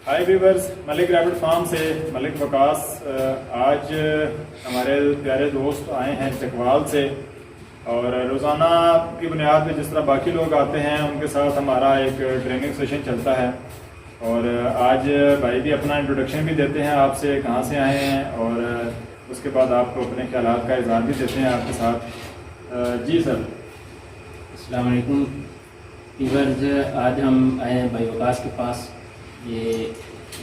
High viewers, ملک rabbit form سے ملک وقاص آج ہمارے پیارے دوست آئے ہیں چکوال سے، اور روزانہ کی بنیاد پہ جس طرح باقی لوگ آتے ہیں ان کے ساتھ ہمارا ایک ٹریننگ سیشن چلتا ہے، اور آج بھائی بھی اپنا انٹروڈکشن بھی دیتے ہیں آپ سے، کہاں سے آئے ہیں، اور اس کے بعد آپ کو اپنے خیالات کا اظہار بھی دیتے ہیں آپ کے ساتھ۔ جی سر۔ السلام علیکم ویورز، آج ہم آئے ہیں بھائی وقاص کے پاس۔ یہ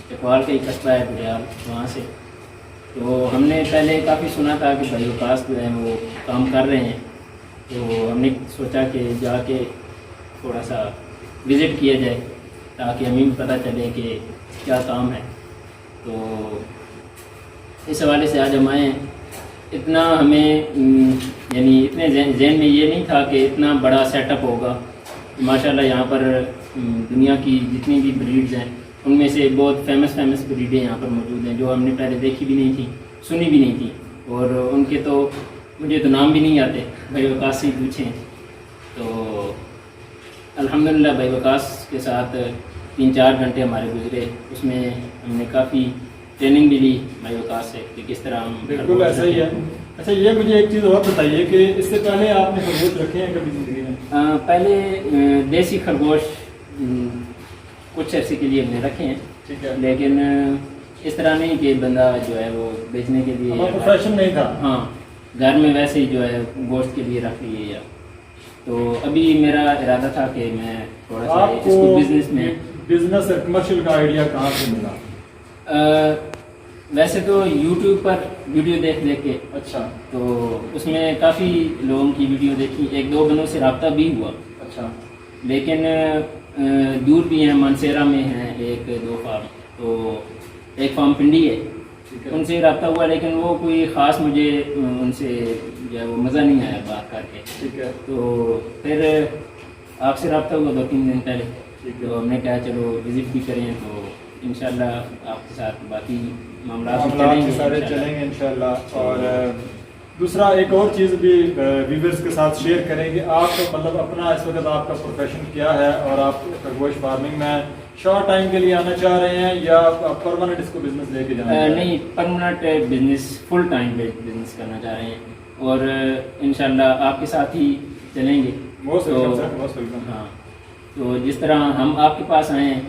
چکوال کا ہی قصبہ ہے بڑیال، وہاں سے۔ تو ہم نے پہلے کافی سنا تھا کہ بھائی وقاص جو ہے وہ کام کر رہے ہیں، تو ہم نے سوچا کہ جا کے تھوڑا سا وزٹ کیا جائے تاکہ ہمیں بھی پتہ چلے کہ کیا کام ہے۔ تو اس حوالے سے آج ہم آئے ہیں۔ اتنا ہمیں یعنی اتنے ذہن میں یہ نہیں تھا کہ اتنا بڑا سیٹ اپ ہوگا۔ ماشاءاللہ یہاں پر دنیا کی جتنی بھی بریڈز ہیں ان میں سے بہت فیمس بریڈیں یہاں پر موجود ہیں جو ہم نے پہلے دیکھی بھی نہیں تھی، سنی بھی نہیں تھی، اور ان کے تو مجھے تو نام بھی نہیں آتے، بھائی وقاص سے پوچھیں۔ تو الحمدللہ بھائی وقاص کے ساتھ 3-4 گھنٹے ہمارے گزرے، اس میں ہم نے کافی ٹریننگ بھی لی بھائی وقاص سے کہ کس طرح ہم۔ بالکل ایسا ہی ہے۔ اچھا، یہ مجھے ایک چیز اور بتائیے کہ اس سے پہلے آپ نے خرگوش رکھے ہیں کبھی زندگی میں؟ پہلے دیسی خرگوش کچھ عرصے کے لیے ہم نے رکھے ہیں، ٹھیک ہے، لیکن اس طرح نہیں کہ بندہ جو ہے وہ بیچنے کے لیے، پروفیشن نہیں تھا۔ ہاں، گھر میں ویسے ہی جو ہے گوشت کے لیے رکھ لیے یا۔ تو ابھی میرا ارادہ تھا کہ میں تھوڑا سا اس کو بزنس میں، بزنس اور کمرشل کا آئیڈیا کہاں سے ملا؟ ویسے تو یوٹیوب پر ویڈیو دیکھ کے، اچھا، تو اس میں کافی لوگوں کی ویڈیو دیکھی، 1-2 بندوں سے رابطہ بھی ہوا، اچھا، لیکن دور بھی ہیں، مانسیرا میں ہیں 1-2 فارم، تو ایک فارم پنڈی ہے، ان سے رابطہ ہوا، لیکن وہ کوئی خاص مجھے ان سے جو ہے وہ مزہ نہیں آیا بات کر کے۔ ٹھیک ہے، تو پھر آپ سے رابطہ ہوا 2-3 دن پہلے، تو ہم نے کہا چلو وزٹ بھی کریں، تو انشاءاللہ آپ کے ساتھ باقی معاملات سارے چلیں گے انشاءاللہ۔ اور دوسرا ایک اور چیز بھی ویورز کے ساتھ شیئر کریں کہ آپ کا مطلب اپنا اس وقت آپ کا پروفیشن کیا ہے، اور آپ خرگوش فارمنگ میں شارٹ ٹائم کے لیے آنا چاہ رہے ہیں یا آپ پرماننٹ اس کو بزنس لے کے جانا؟ نہیں، پرماننٹ بزنس، فل ٹائم پہ بزنس کرنا چاہ رہے ہیں، اور انشاءاللہ آپ کے ساتھ ہی چلیں گے۔ Most welcome. ہاں، تو جس طرح ہم آپ کے پاس آئے ہیں،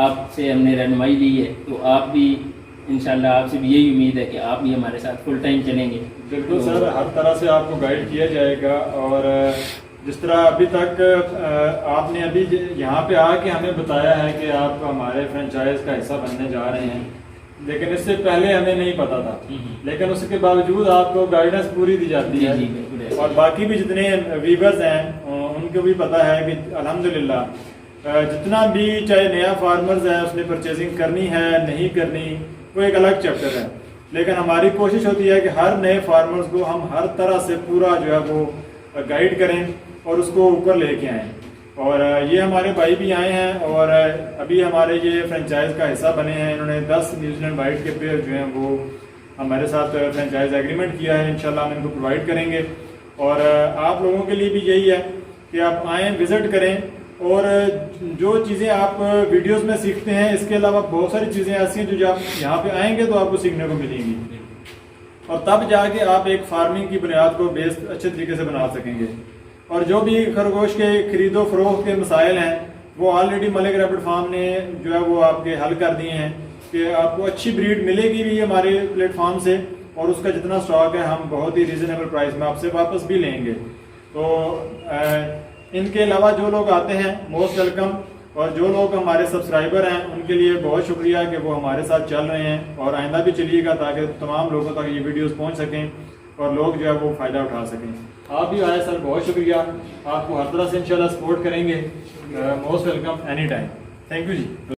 آپ سے ہم نے رہنمائی لی ہے، تو آپ بھی انشاءاللہ، آپ سے بھی یہی امید ہے کہ آپ بھی ہمارے ساتھ فل ٹائم چلیں گے۔ بالکل سر، ہر طرح سے آپ کو گائیڈ کیا جائے گا، اور جس طرح ابھی تک آپ نے ابھی یہاں پہ آ کے ہمیں بتایا ہے کہ آپ ہمارے فرینچائز کا حصہ بننے جا رہے ہیں، لیکن اس سے پہلے ہمیں نہیں پتا تھا، لیکن اس کے باوجود آپ کو گائیڈنس پوری دی جاتی ہے، اور باقی بھی جتنے ویورز ہیں ان کو بھی پتا ہے کہ الحمدللہ جتنا بھی چاہے نیا فارمرز ہے اس نے پرچیزنگ کرنی ہے نہیں کرنی وہ ایک الگ چیپٹر ہے، لیکن ہماری کوشش ہوتی ہے کہ ہر نئے فارمرز کو ہم ہر طرح سے پورا جو ہے وہ گائیڈ کریں اور اس کو اوپر لے کے آئیں۔ اور یہ ہمارے بھائی بھی آئے ہیں، اور ابھی ہمارے یہ فرینچائز کا حصہ بنے ہیں، انہوں نے 10 نیوزی لینڈ وائٹ کے پیئر جو ہیں وہ ہمارے ساتھ فرینچائز ایگریمنٹ کیا ہے، انشاءاللہ ہم ان کو پرووائڈ کریں گے۔ اور آپ لوگوں کے لیے بھی یہی ہے کہ آپ آئیں، وزٹ کریں، اور جو چیزیں آپ ویڈیوز میں سیکھتے ہیں اس کے علاوہ بہت ساری چیزیں ایسی ہیں جو آپ یہاں پہ آئیں گے تو آپ کو سیکھنے کو ملیں گی، اور تب جا کے آپ ایک فارمنگ کی بنیاد کو بیس اچھے طریقے سے بنا سکیں گے۔ اور جو بھی خرگوش کے خرید و فروخت کے مسائل ہیں وہ آلریڈی ملک ریبٹ فارم نے جو ہے وہ آپ کے حل کر دیے ہیں کہ آپ کو اچھی بریڈ ملے گی بھی ہمارے پلیٹ فارم سے، اور اس کا جتنا سٹاک ہے ہم بہت ہی ریزنیبل پرائس میں آپ سے واپس بھی لیں گے۔ تو ان کے علاوہ جو لوگ آتے ہیں موسٹ ویلکم، اور جو لوگ ہمارے سبسکرائبر ہیں ان کے لیے بہت شکریہ کہ وہ ہمارے ساتھ چل رہے ہیں، اور آئندہ بھی چلیے گا تاکہ تمام لوگوں تک یہ ویڈیوز پہنچ سکیں اور لوگ جو ہے وہ فائدہ اٹھا سکیں۔ آپ بھی آئے سر، بہت شکریہ، آپ کو ہر طرح سے انشاءاللہ سپورٹ کریں گے۔ Most welcome any time. Thank you G.